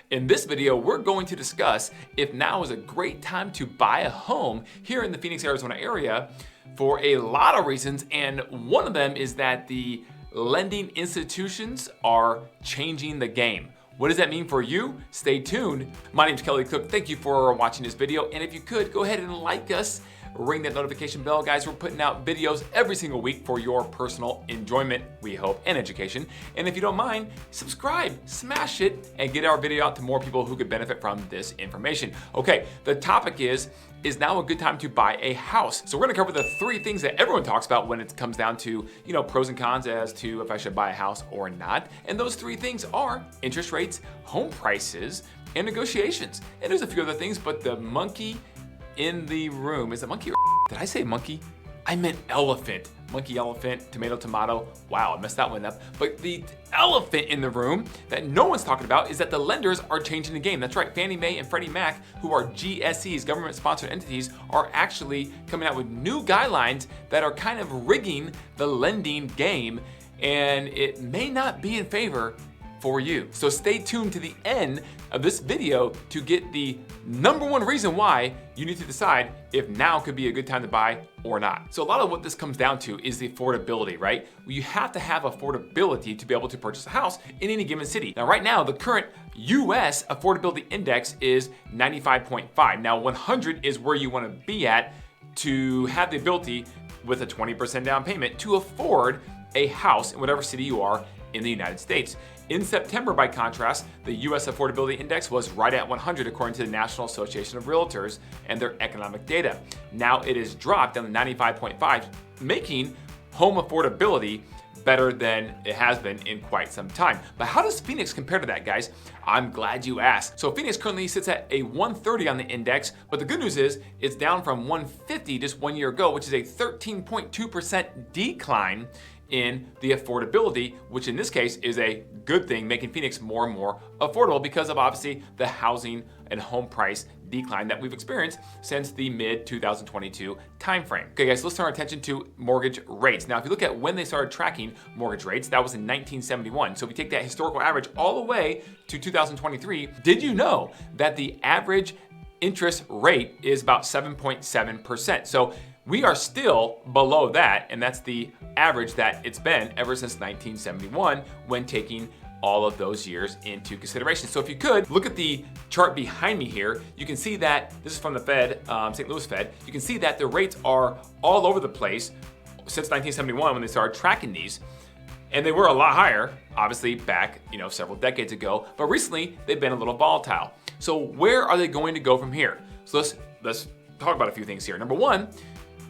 In this video, we're going to discuss if now is a great time to buy a home here in the Phoenix, Arizona area for a lot of reasons, and one of them is that the lending institutions are changing the game. What does that mean for you? Stay tuned. My name is Kelly Cook. Thank you for watching this video, and if you could, go ahead and like us. Ring that notification bell, guys. We're putting out videos every single week for your personal enjoyment, we hope, and education. And if you don't mind, subscribe, smash it, and get our video out to more people who could benefit from this information. Okay, the topic is now a good time to buy a house? So we're gonna cover the three things that everyone talks about when it comes down to, pros and cons as to if I should buy a house or not. And those three things are interest rates, home prices, and negotiations. And there's a few other things, but the monkey in the room, is it monkey or did I say monkey? I meant elephant. Monkey, elephant, tomato, tomato. Wow, I messed that one up. But the elephant in the room that no one's talking about is that the lenders are changing the game. That's right, Fannie Mae and Freddie Mac, who are GSEs, government-sponsored entities, are actually coming out with new guidelines that are kind of rigging the lending game, and it may not be in favor for you. So stay tuned to the end of this video to get the number one reason why you need to decide if now could be a good time to buy or not. So a lot of what this comes down to is the affordability, right? You have to have affordability to be able to purchase a house in any given city. Now, right now, the current US affordability index is 95.5. Now, 100 is where you want to be at to have the ability with a 20% down payment to afford a house in whatever city you are in the United States. In September, by contrast, the US Affordability Index was right at 100 according to the National Association of Realtors and their economic data. Now it is dropped down to 95.5, making home affordability better than it has been in quite some time. But how does Phoenix compare to that, guys? I'm glad you asked. So Phoenix currently sits at a 130 on the index, but the good news is it's down from 150 just 1 year ago, which is a 13.2% decline in the affordability, which in this case is a good thing, making Phoenix more and more affordable because of obviously the housing and home price decline that we've experienced since the mid-2022 timeframe. Okay, guys, let's turn our attention to mortgage rates. Now, if you look at when they started tracking mortgage rates, that was in 1971. So if we take that historical average all the way to 2023, did you know that the average interest rate is about 7.7%? So we are still below that, and that's the average that it's been ever since 1971 when taking all of those years into consideration. So if you could, look at the chart behind me here. You can see that, this is from the Fed, St. Louis Fed. You can see that the rates are all over the place since 1971 when they started tracking these. And they were a lot higher, obviously, back several decades ago, but recently they've been a little volatile. So where are they going to go from here? So let's talk about a few things here. Number one,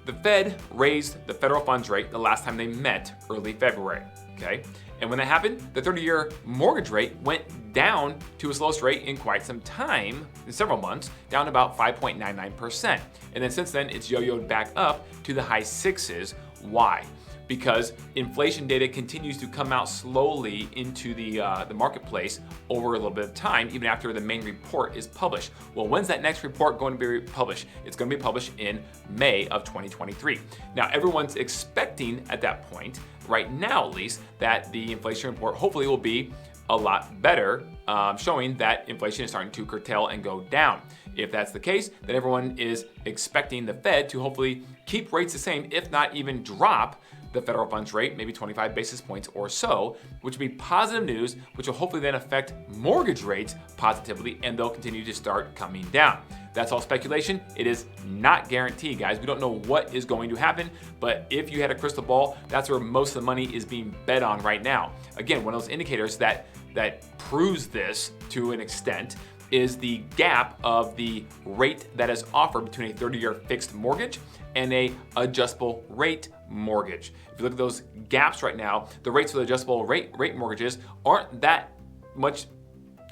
the Fed raised the federal funds rate the last time they met early February, okay? And when that happened, the 30-year mortgage rate went down to its lowest rate in quite some time, in several months, down to about 5.99%. And then since then, it's yo-yoed back up to the high sixes. Why? Because inflation data continues to come out slowly into the marketplace over a little bit of time, even after the main report is published. Well, when's that next report going to be published? It's going to be published in May of 2023. Now, everyone's expecting at that point, right now at least, that the inflation report hopefully will be a lot better, showing that inflation is starting to curtail and go down. If that's the case, then everyone is expecting the Fed to hopefully keep rates the same, if not even drop the federal funds rate, maybe 25 basis points or so, which would be positive news, which will hopefully then affect mortgage rates positively, and they'll continue to start coming down. That's all speculation. It is not guaranteed, guys. We don't know what is going to happen, but if you had a crystal ball, that's where most of the money is being bet on right now. Again, one of those indicators that proves this to an extent is the gap of the rate that is offered between a 30-year fixed mortgage and a adjustable rate mortgage. If you look at those gaps right now, the rates for the adjustable rate mortgages aren't that much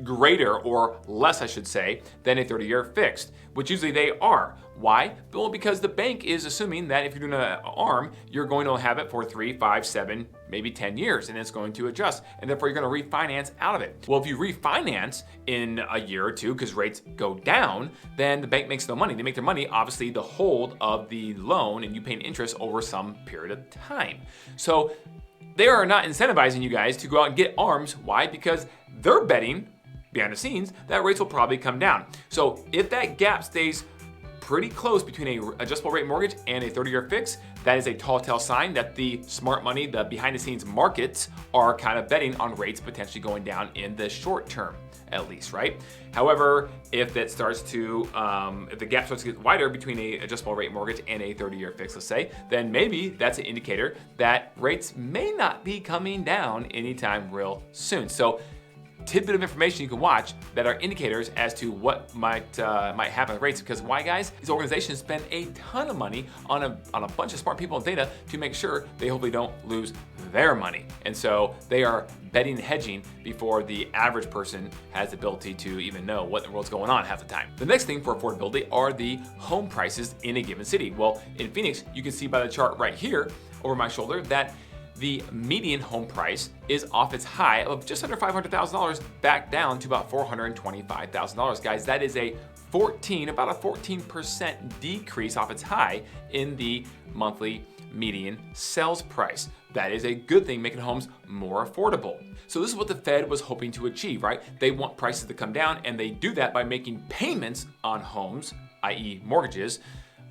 greater, or less I should say, than a 30-year fixed, which usually they are. Why? Well, because the bank is assuming that if you're doing an ARM, you're going to have it for 3, 5, 7, maybe 10 years, and it's going to adjust, and therefore you're going to refinance out of it. Well, if you refinance in a year or two because rates go down, then the bank makes no money. They make their money, obviously, the hold of the loan, and you pay an interest over some period of time. So they are not incentivizing you guys to go out and get ARMs. Why? Because they're betting behind the scenes that rates will probably come down. So if that gap stays pretty close between a adjustable rate mortgage and a 30-year fix, that is a tall tale sign that the smart money, the behind the scenes markets are kind of betting on rates potentially going down in the short term, at least, right? However, if it starts to, if the gap starts to get wider between a adjustable rate mortgage and a 30-year fix, let's say, then maybe that's an indicator that rates may not be coming down anytime real soon. So tidbit of information you can watch that are indicators as to what might happen with rates. Because why, guys? These organizations spend a ton of money on a bunch of smart people and data to make sure they hopefully don't lose their money. And so they are betting and hedging before the average person has the ability to even know what in the world's going on half the time. The next thing for affordability are the home prices in a given city. Well, in Phoenix, you can see by the chart right here over my shoulder that the median home price is off its high of just under $500,000 back down to about $425,000. Guys, that is about a 14% decrease off its high in the monthly median sales price. That is a good thing, making homes more affordable. So this is what the Fed was hoping to achieve, right? They want prices to come down, and they do that by making payments on homes, i.e. mortgages,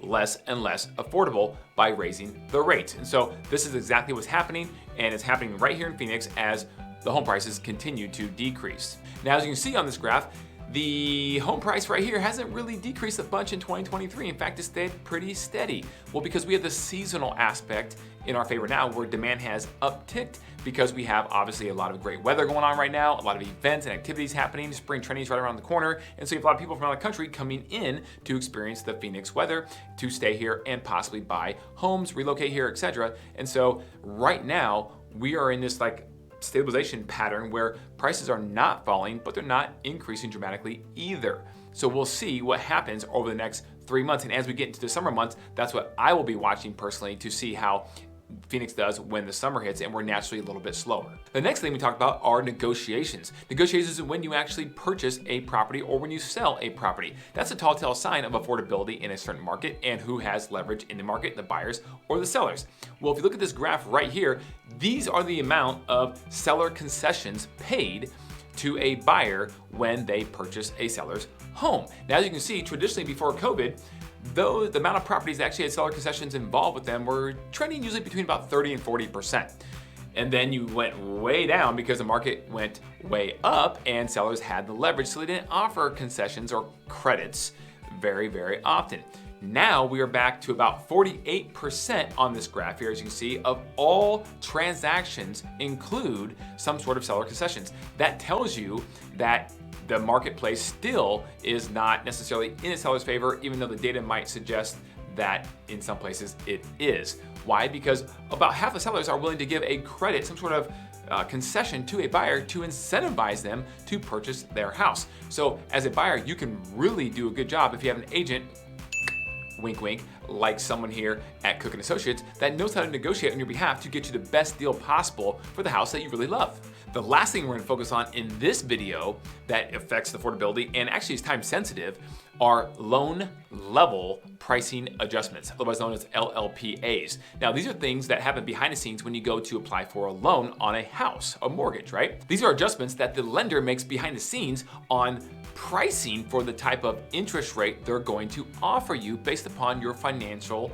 less and less affordable by raising the rates. And so this is exactly what's happening, and it's happening right here in Phoenix as the home prices continue to decrease. Now, as you can see on this graph, the home price right here hasn't really decreased a bunch in 2023. In fact, it stayed pretty steady. Well, because we have the seasonal aspect in our favor now, where demand has upticked because we have obviously a lot of great weather going on right now, a lot of events and activities happening, spring training is right around the corner, and so you have a lot of people from around the country coming in to experience the Phoenix weather, to stay here and possibly buy homes, relocate here, etc. And so right now, we are in this like stabilization pattern where prices are not falling, but they're not increasing dramatically either. So we'll see what happens over the next 3 months. And as we get into the summer months, that's what I will be watching personally to see how Phoenix does when the summer hits and we're naturally a little bit slower. The next thing we talk about are negotiations. Negotiations is when you actually purchase a property or when you sell a property. That's a tall tale sign of affordability in a certain market and who has leverage in the market, the buyers or the sellers. Well, if you look at this graph right here, these are the amount of seller concessions paid to a buyer when they purchase a seller's home. Now, as you can see, traditionally before COVID, though the amount of properties that actually had seller concessions involved with them were trending usually between about 30 and 40%. And then you went way down because the market went way up and sellers had the leverage, so they didn't offer concessions or credits very, very often. Now we are back to about 48% on this graph here, as you can see, of all transactions include some sort of seller concessions. That tells you that the marketplace still is not necessarily in a seller's favor, even though the data might suggest that in some places it is. Why? Because about half the sellers are willing to give a credit, some sort of concession to a buyer to incentivize them to purchase their house. So as a buyer, you can really do a good job if you have an agent, wink wink, like someone here at Cook & Associates that knows how to negotiate on your behalf to get you the best deal possible for the house that you really love. The last thing we're gonna focus on in this video that affects affordability and actually is time sensitive are loan level pricing adjustments, otherwise known as LLPAs. Now, these are things that happen behind the scenes when you go to apply for a loan on a house, a mortgage, right? These are adjustments that the lender makes behind the scenes on pricing for the type of interest rate they're going to offer you based upon your financial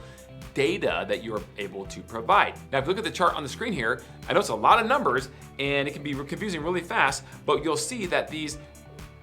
data that you're able to provide. Now, if you look at the chart on the screen here, I know it's a lot of numbers and it can be confusing really fast, but you'll see that these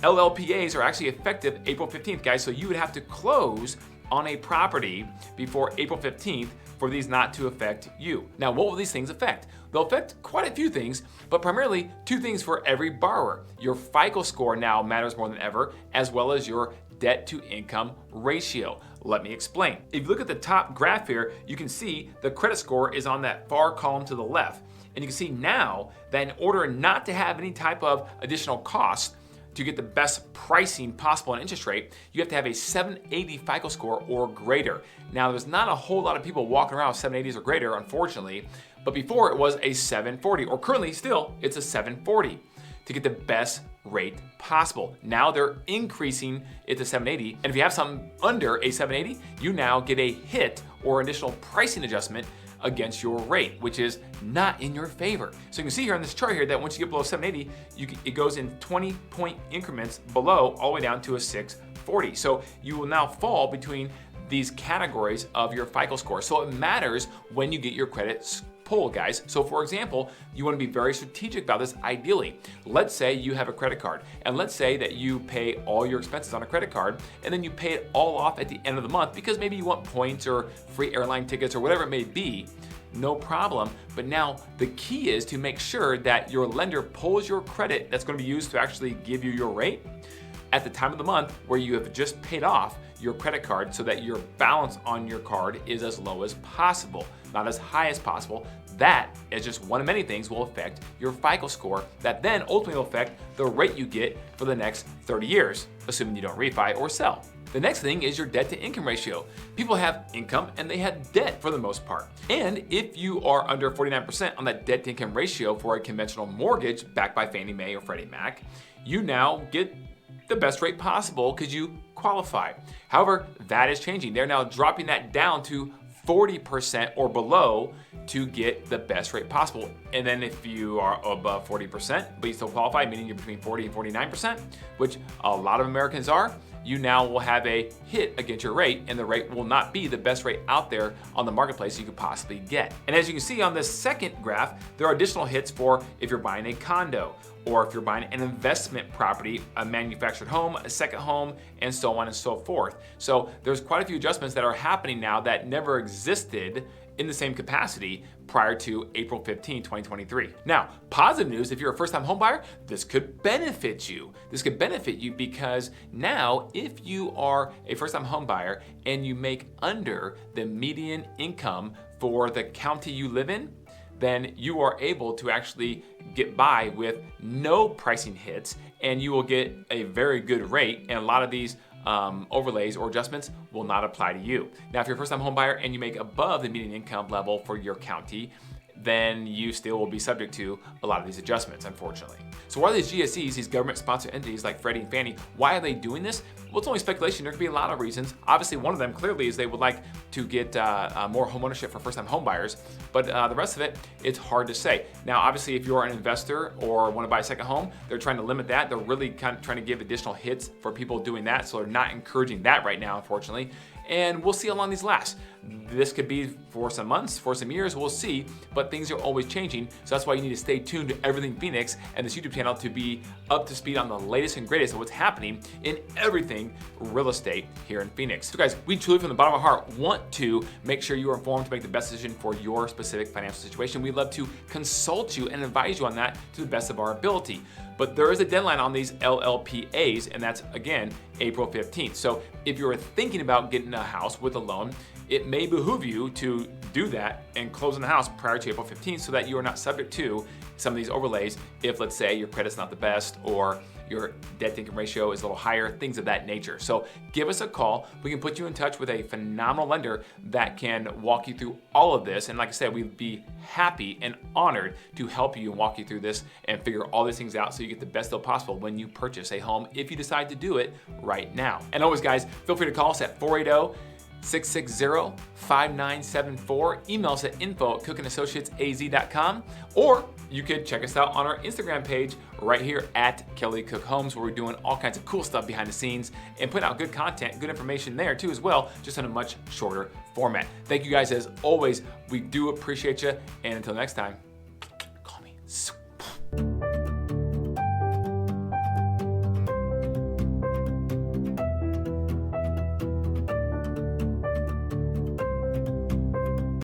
LLPAs are actually effective April 15th, guys. So you would have to close on a property before April 15th for these not to affect you. Now, what will these things affect? They'll affect quite a few things, but primarily two things for every borrower. Your FICO score now matters more than ever, as well as your debt to income ratio. Let me explain. If you look at the top graph here, you can see the credit score is on that far column to the left. And you can see now that in order not to have any type of additional costs to get the best pricing possible in interest rate, you have to have a 780 FICO score or greater. Now, there's not a whole lot of people walking around with 780s or greater, unfortunately, but before it was a 740, or currently still, it's a 740 to get the best rate possible. Now they're increasing it to 780, and if you have something under a 780, you now get a hit or additional pricing adjustment against your rate, which is not in your favor. So you can see here on this chart here that once you get below 780, it goes in 20-point increments below all the way down to a 640. So you will now fall between these categories of your FICO score. So it matters when you get your credit pulled, guys. So for example, you want to be very strategic about this ideally. Let's say you have a credit card, and let's say that you pay all your expenses on a credit card, and then you pay it all off at the end of the month because maybe you want points or free airline tickets or whatever it may be. No problem. But now the key is to make sure that your lender pulls your credit that's going to be used to actually give you your rate at the time of the month where you have just paid off your credit card, so that your balance on your card is as low as possible, not as high as possible. That is just one of many things will affect your FICO score that then ultimately will affect the rate you get for the next 30 years, assuming you don't refi or sell. The next thing is your debt to income ratio. People have income and they have debt for the most part. And if you are under 49% on that debt to income ratio for a conventional mortgage backed by Fannie Mae or Freddie Mac, you now get the best rate possible because you qualify. However, that is changing. They're now dropping that down to 40% or below to get the best rate possible. And then if you are above 40%, but you still qualify, meaning you're between 40 and 49%, which a lot of Americans are, you now will have a hit against your rate, and the rate will not be the best rate out there on the marketplace you could possibly get. And as you can see on this second graph, there are additional hits for if you're buying a condo, or if you're buying an investment property, a manufactured home, a second home, and so on and so forth. So there's quite a few adjustments that are happening now that never existed in the same capacity prior to April 15, 2023. Now, positive news, if you're a first-time home buyer, this could benefit you. This could benefit you because now if you are a first-time home buyer and you make under the median income for the county you live in, then you are able to actually get by with no pricing hits, and you will get a very good rate, and a lot of these overlays or adjustments will not apply to you. Now, if you're a first-time home buyer and you make above the median income level for your county, then you still will be subject to a lot of these adjustments, unfortunately. So why are these GSEs, these government-sponsored entities like Freddie and Fannie, why are they doing this? Well, it's only speculation. There could be a lot of reasons. Obviously, one of them clearly is they would like to get more home ownership for first-time home buyers, but the rest of it, it's hard to say. Now, obviously, if you're an investor or want to buy a second home, they're trying to limit that. They're really kind of trying to give additional hits for people doing that, so they're not encouraging that right now, unfortunately. And we'll see how long these last. This could be for some months, for some years, we'll see, but things are always changing. So that's why you need to stay tuned to Everything Phoenix and this YouTube channel to be up to speed on the latest and greatest of what's happening in everything real estate here in Phoenix. So guys, we truly from the bottom of our heart want to make sure you are informed to make the best decision for your specific financial situation. We'd love to consult you and advise you on that to the best of our ability. But there is a deadline on these LLPAs, and that's, again, April 15th. So if you're thinking about getting a house with a loan, it may behoove you to do that and close on the house prior to April 15th so that you are not subject to some of these overlays if, let's say, your credit's not the best or your debt to income ratio is a little higher, things of that nature. So give us a call. We can put you in touch with a phenomenal lender that can walk you through all of this. And like I said, we'd be happy and honored to help you and walk you through this and figure all these things out so you get the best deal possible when you purchase a home, if you decide to do it right now. And always, guys, feel free to call us at 480-660-5974. Email us at info@cookandassociatesaz.com, or you could check us out on our Instagram page right here at Kelly Cook Homes, where we're doing all kinds of cool stuff behind the scenes and putting out good content, good information there too as well, just in a much shorter format. Thank you guys as always. We do appreciate you, and until next time, call me.